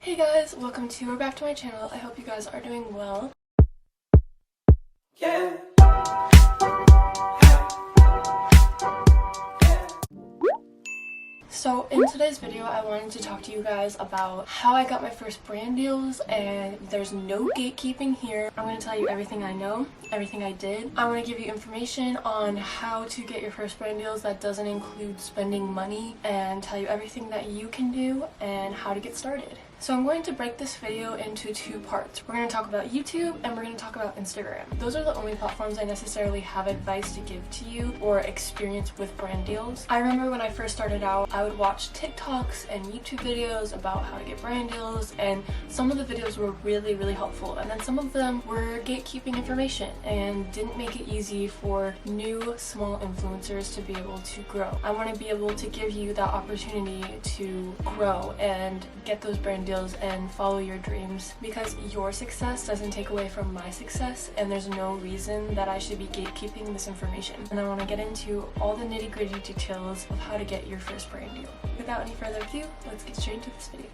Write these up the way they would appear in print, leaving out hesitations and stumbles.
Hey guys, welcome to or back to my channel. I hope you guys are doing well. Yeah. So in today's video, I wanted to talk to you guys about how I got my first brand deals, and there's no gatekeeping here. I'm going to tell you everything I know, everything I did. I want to give you information on how to get your first brand deals that doesn't include spending money, and tell you everything that you can do and how to get started. So I'm going to break this video into two parts. We're going to talk about YouTube and we're going to talk about Instagram. Those are the only platforms I necessarily have advice to give to you or experience with brand deals. I remember when I first started out, I would watch TikToks and YouTube videos about how to get brand deals, and some of the videos were really helpful, and then some of them were gatekeeping information and didn't make it easy for new small influencers to be able to grow. I want to be able to give you that opportunity to grow and get those brand deals and follow your dreams, because your success doesn't take away from my success, and there's no reason that I should be gatekeeping this information. And I want to get into all the nitty-gritty details of how to get your first brand deal. Without any further ado, let's get straight into this video.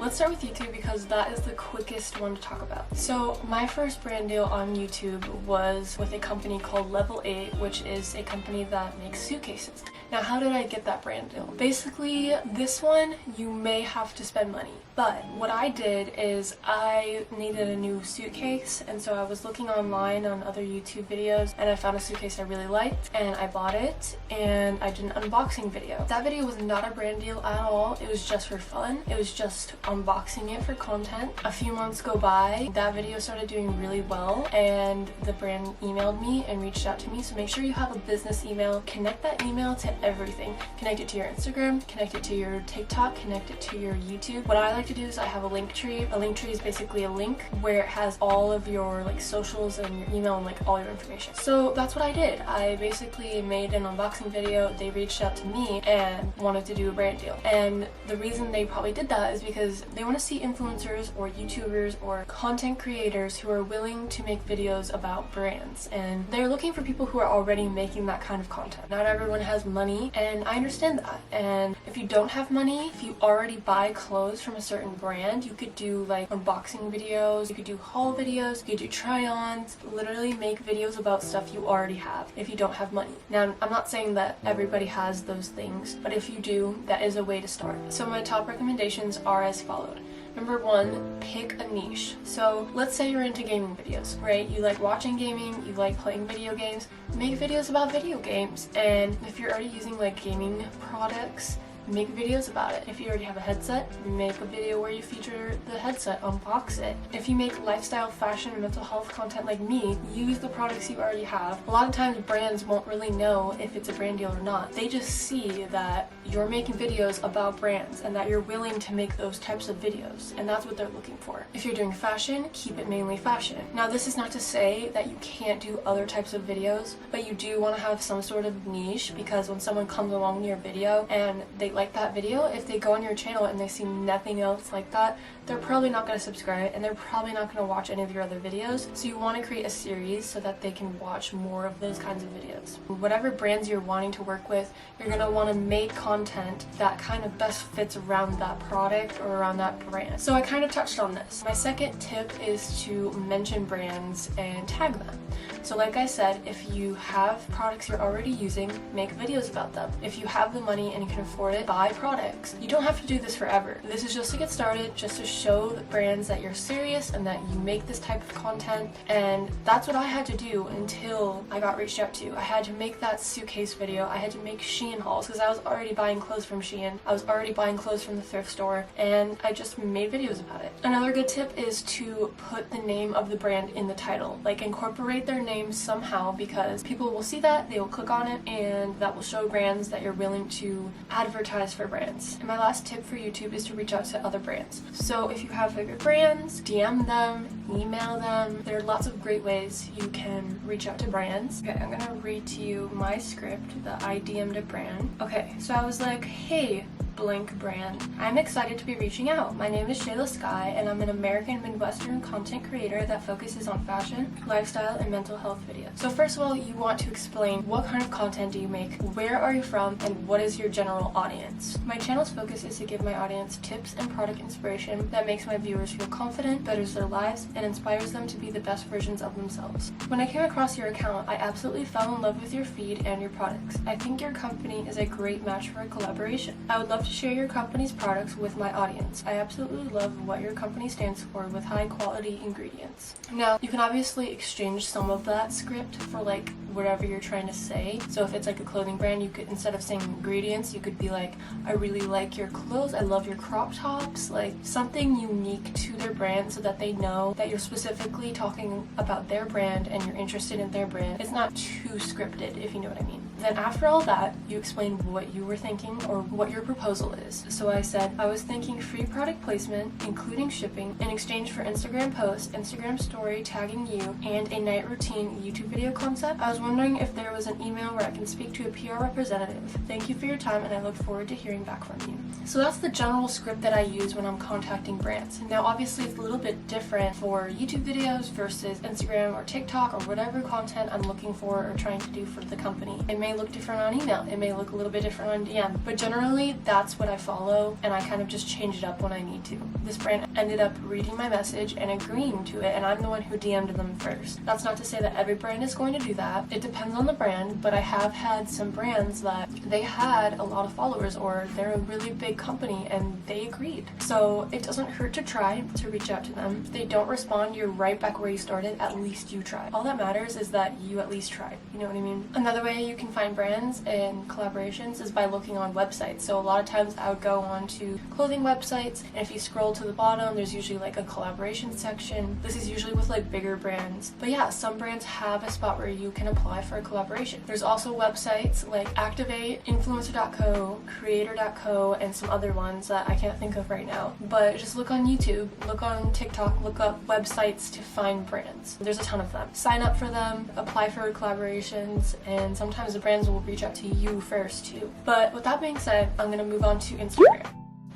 Let's start with YouTube because that is the quickest one to talk about. So my first brand deal on YouTube was with a company called Level8, which is a company that makes suitcases. Now, how did I get that brand deal? Basically, this one, you may have to spend money. But what I did is I needed a new suitcase, and so I was looking online on other YouTube videos, and I found a suitcase I really liked, and I bought it, and I did an unboxing video. That video was not a brand deal at all. It was just for fun. It was just unboxing it for content. A few months go by, that video started doing really well, and the brand emailed me and reached out to me. So make sure you have a business email. Connect that email to everything. Connect it to your Instagram, connect it to your TikTok, connect it to your YouTube. What I like to do is I have a link tree. A link tree is basically a link where it has all of your socials and your email and all your information. So that's what I did. I basically made an unboxing video. They reached out to me and wanted to do a brand deal. And the reason they probably did that is because they want to see influencers or YouTubers or content creators who are willing to make videos about brands. And they're looking for people who are already making that kind of content. Not everyone has money, and I understand that. And if you don't have money, if you already buy clothes from a certain brand, you could do unboxing videos, you could do haul videos, you could do try-ons, literally make videos about stuff you already have if you don't have money. Now, I'm not saying that everybody has those things, but if you do, that is a way to start. So my top recommendations are as followed. Number one, pick a niche. So let's say you're into gaming videos, right? You like watching gaming, you like playing video games, make videos about video games. And if you're already using gaming products, make videos about it. If you already have a headset, make a video where you feature the headset, unbox it. If you make lifestyle, fashion, and mental health content like me, use the products you already have. A lot of times brands won't really know if it's a brand deal or not. They just see that you're making videos about brands and that you're willing to make those types of videos, and that's what they're looking for. If you're doing fashion, keep it mainly fashion. Now, this is not to say that you can't do other types of videos, but you do want to have some sort of niche, because when someone comes along in your video and they like that video, if they go on your channel and they see nothing else like that, they're probably not going to subscribe, and they're probably not going to watch any of your other videos. So you want to create a series so that they can watch more of those kinds of videos. Whatever brands you're wanting to work with, you're going to want to make content that kind of best fits around that product or around that brand. So I kind of touched on this. My second tip is to mention brands and tag them. So like I said, if you have products you're already using, make videos about them. If you have the money and you can afford it, buy products. You don't have to do this forever. This is just to get started, just to show the brands that you're serious and that you make this type of content. And that's what I had to do until I got reached out to. I had to make that suitcase video. I had to make Shein hauls because I was already buying clothes from Shein. I was already buying clothes from the thrift store, and I just made videos about it. Another good tip is to put the name of the brand in the title. Incorporate their name somehow, because people will see that, they will click on it, and that will show brands that you're willing to advertise for brands. And my last tip for YouTube is to reach out to other brands. So if you have favorite brands, DM them, email them. There are lots of great ways you can reach out to brands. Okay, I'm gonna read to you my script that I DM'd a brand. Okay, so I was like, hey, blank brand. I'm excited to be reaching out. My name is Shayla Skye, and I'm an American Midwestern content creator that focuses on fashion, lifestyle, and mental health videos. So first of all, you want to explain what kind of content do you make, where are you from, and what is your general audience. My channel's focus is to give my audience tips and product inspiration that makes my viewers feel confident, betters their lives, and inspires them to be the best versions of themselves. When I came across your account, I absolutely fell in love with your feed and your products. I think your company is a great match for a collaboration. I would love to share your company's products with my audience. I absolutely love what your company stands for with high quality ingredients. Now, you can obviously exchange some of that script for like whatever you're trying to say. So if it's like a clothing brand, you could, instead of saying ingredients, you could be like, I really like your clothes, I love your crop tops, like something unique to their brand so that they know that you're specifically talking about their brand and you're interested in their brand. It's not too scripted, if you know what I mean. Then after all that, you explain what you were thinking or what your proposal is. So I said, I was thinking free product placement, including shipping, in exchange for Instagram posts, Instagram story tagging you, and a night routine YouTube video concept. I was wondering if there was an email where I can speak to a PR representative. Thank you for your time, and I look forward to hearing back from you. So that's the general script that I use when I'm contacting brands. Now obviously it's a little bit different for YouTube videos versus Instagram or TikTok or whatever content I'm looking for or trying to do for the company. It may look different on email, it may look a little bit different on DM, but generally that's what I follow, and I kind of just change it up when I need to. This brand ended up reading my message and agreeing to it, and I'm the one who DM'd them first. That's not to say that every brand is going to do that. It depends on the brand, but I have had some brands that they had a lot of followers or they're a really big company and they agreed. So it doesn't hurt to try to reach out to them. If they don't respond, you're right back where you started. At least you tried. All that matters is that you at least tried. You know what I mean? Another way you can find brands and collaborations is by looking on websites. So a lot of times I would go on to clothing websites, and if you scroll to the bottom, there's usually like a collaboration section. This is usually with like bigger brands. But yeah, some brands have a spot where you can apply for a collaboration. There's also websites like Activate, Influencer.co, Creator.co, and some other ones that I can't think of right now. But just look on YouTube, look on TikTok, look up websites to find brands. There's a ton of them. Sign up for them, apply for collaborations, and sometimes the brands will reach out to you first too. But with that being said, I'm gonna move on to Instagram.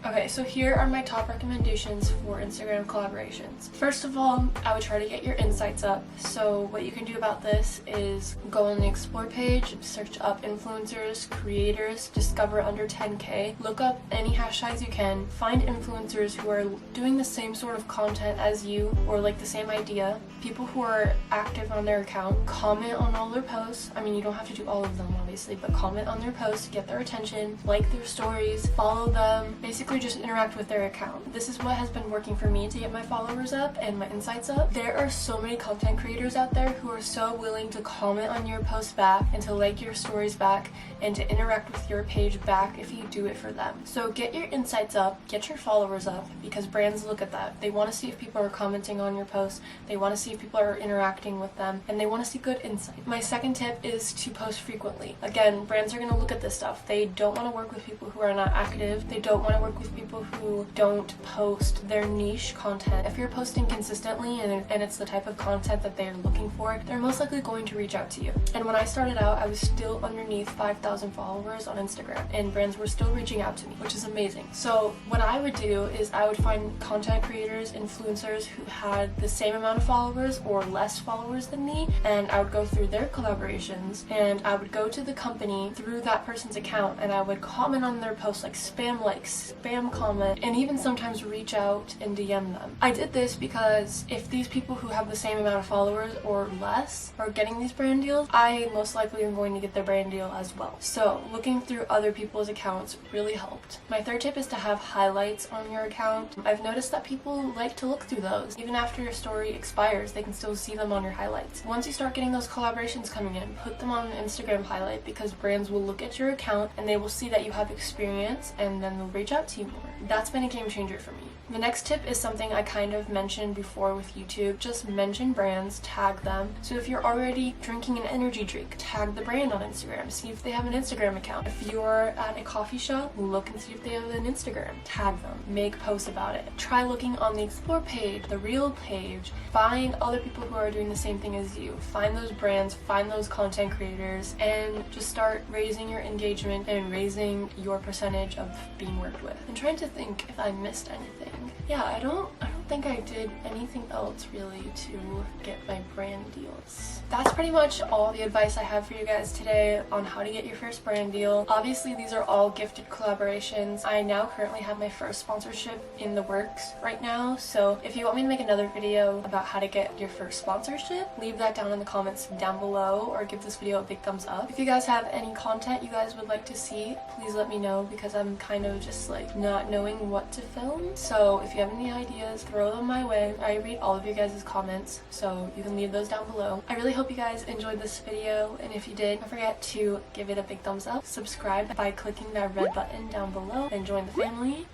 Okay, so here are my top recommendations for Instagram collaborations. First of all, I would try to get your insights up. So what you can do about this is go on the explore page, search up influencers, creators, discover under 10K, look up any hashtags you can, find influencers who are doing the same sort of content as you or like the same idea, people who are active on their account, comment on all their posts. I mean, you don't have to do all of them obviously, but comment on their posts, get their attention, like their stories, follow them, basically just interact with their account. This is what has been working for me to get my followers up and my insights up. There are so many content creators out there who are so willing to comment on your posts back and to like your stories back and to interact with your page back if you do it for them. So get your insights up, get your followers up, because brands look at that. They want to see if people are commenting on your posts, they want to see if people are interacting with them, and they want to see good insight. My second tip is to post frequently. Again, brands are going to look at this stuff. They don't want to work with people who are not active. They don't want to work with people who don't post their niche content. If you're posting consistently and it's the type of content that they're looking for, they're most likely going to reach out to you. And when I started out, I was still underneath 5,000 followers on Instagram, and brands were still reaching out to me, which is amazing. So what I would do is I would find content creators, influencers who had the same amount of followers or less followers than me, and I would go through their collaborations, and I would go to the company through that person's account, and I would comment on their posts, like spam likes, spam comment, and even sometimes reach out and DM them. I did this because if these people who have the same amount of followers or less are getting these brand deals, I most likely am going to get their brand deal as well. So looking through other people's accounts really helped. My third tip is to have highlights on your account. I've noticed that people like to look through those. Even after your story expires, they can still see them on your highlights. Once you start getting those collaborations coming in, put them on an Instagram highlight, because brands will look at your account and they will see that you have experience, and then they'll reach out to you more. that's been a game changer for me. The next tip is something I kind of mentioned before with YouTube. Just mention brands, tag them. So if you're already drinking an energy drink, tag the brand on Instagram. See if they have an Instagram account. If you're at a coffee shop, look and see if they have an Instagram. Tag them. Make posts about it. Try looking on the Explore page, the Reel page. Find other people who are doing the same thing as you. Find those brands, find those content creators, and just start raising your engagement and raising your percentage of being worked with. I'm trying to think if I missed anything. Yeah, I don't think I did anything else really to get my brand deals. That's pretty much all the advice I have for you guys today on how to get your first brand deal. Obviously, these are all gifted collaborations. I now currently have my first sponsorship in the works right now, so if you want me to make another video about how to get your first sponsorship, leave that down in the comments down below or give this video a big thumbs up. If you guys have any content you guys would like to see, please let me know because I'm kind of just like not knowing what to film. So if you have any ideas, throw them my way. I read all of you guys' comments, so you can leave those down below. I really hope you guys enjoyed this video, and if you did, don't forget to give it a big thumbs up. Subscribe by clicking that red button down below and join the family.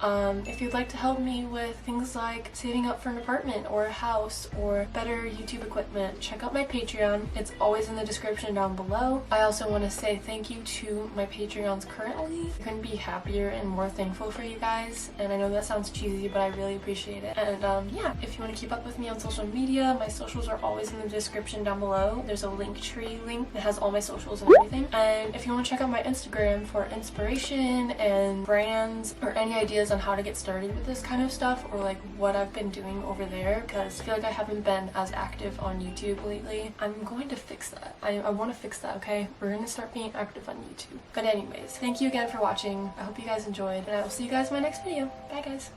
If you'd like to help me with things like saving up for an apartment or a house or better YouTube equipment, check out my Patreon. It's always in the description down below. I also want to say thank you to my Patreons currently. I couldn't be happier and more thankful for you guys, and I know that sounds cheesy, but I really appreciate it. And yeah, if you want to keep up with me on social media, my socials are always in the description down below. There's a Linktree link that has all my socials and everything. And if you want to check out my Instagram for inspiration and brands or any ideas on how to get started with this kind of stuff, or like what I've been doing over there, because I feel like I haven't been as active on YouTube lately. I'm going to fix that. I want to fix that, okay? We're going to start being active on YouTube. But anyways, thank you again for watching. I hope you guys enjoyed, and I will see you guys in my next video. Bye guys.